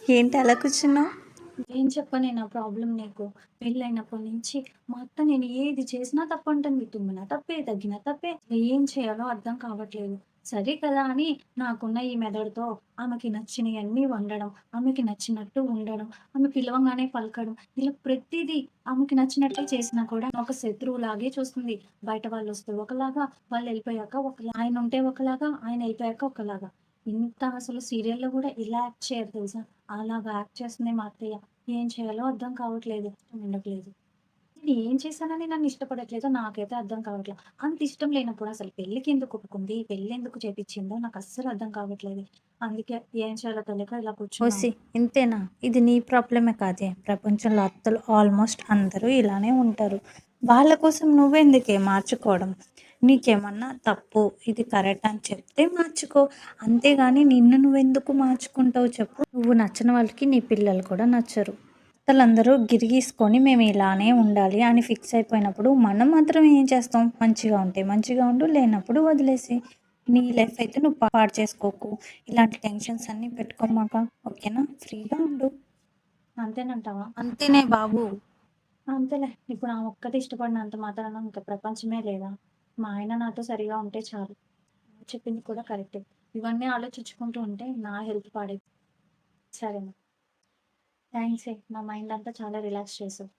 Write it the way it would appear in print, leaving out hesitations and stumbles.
ఏంటి అలా కూర్చున్నావు? ఏం చెప్పనే నా ప్రాబ్లమ్ నీకు. పెళ్ళైనప్పటి నుంచి మా అత్త నేను ఏది చేసినా తప్పంటుంది. తుమ్మినా తప్పే, దగ్గినా తప్పే. ఏం చేయాలో అర్థం కావట్లేదు. సరే కదా అని నాకున్న ఈ మెదడుతో ఆమెకి నచ్చినయన్నీ వండడం, ఆమెకి నచ్చినట్టు ఉండడం, ఆమె పిలవంగానే పలకడం, ఇలా ప్రతీదీ ఆమెకి నచ్చినట్టే చేసినా కూడా ఒక శత్రువులాగే చూస్తుంది. బయట వాళ్ళొస్తే ఒకలాగా, వాళ్ళెళ్ళిపోయాక ఒకలా ఆయనుంటే ఒకలాగా, ఆయనెళ్ళిపోయాక ఒకలాగా. ఇంత అసలు సీరియల్‌లో గూడా ఇలా యాక్ట్ చేయరు తెలుసా? అలాగా యాక్ట్ చేస్తుంది మా అత్తయ్య. ఏం చేయాలో అర్థం కావట్లేదు. ఉండట్లేదు. నేను ఏం చేశానని నన్ను ఇష్టపడట్లేదో నాకైతే అర్థం కావట్ల. అంత ఇష్టం లేనప్పుడు అసలు పెళ్ళికెందుకు ఒప్పుకుంది? పెళ్ళెందుకు చేపిచ్చిందో నాకస్సలు అర్థం కావట్లేదు. అందుకే ఏం చేయాలో తెలియక ఇలా ఓసి కూర్చున్నాను. ఇంతేనా? ఇది నీ ప్రాబ్లమే కాదే. ప్రపంచంలో అత్తలు ఆల్మోస్ట్ అందరూ ఇలానే ఉంటారు. వాళ్ళ కోసం నువ్వెందుకే మార్చుకోవడం? నీకేమన్నా తప్పు, ఇది కరెక్ట్ అని చెప్తే మార్చుకో. అంతేగాని నిన్ను నువ్వెందుకు మార్చుకుంటావు చెప్పు? నువ్వు నచ్చని వాళ్ళకి నీ పిల్లలు కూడా నచ్చరు. అత్తలందరూ గిరిగీసుకొని మేము ఇలానే ఉండాలి అని ఫిక్స్ అయిపోయినప్పుడు మనం మాత్రం ఏం చేస్తాం? మంచిగా ఉంటే మంచిగా ఉండు, లేనప్పుడు వదిలేసేయి. నీ లైఫ్ అయితే నువ్వు పాడు చేసుకోకు. ఇలాంటి టెన్షన్స్ అన్నీ పెట్టుకోమాక. ఓకేనా? ఫ్రీగా ఉండు. అంతేనంటావా? అంతేనే బాబు. అంతేలే. ఇప్పుడు ఆమె ఒక్కతే ఇష్టపడినంత మాత్రాన ఇంక ప్రపంచమే లేదా? మా ఆయన నాతో సరిగా ఉంటే చాలు. చెప్పింది కూడా కరెక్టే. ఇవన్నీ ఆలోచించుకుంటూ ఉంటే నా హెల్త్ పాడైపోతుంది. సరేనా? థాంక్సే. నా మైండ్ అంతా చాలా రిలాక్స్ చేసావు.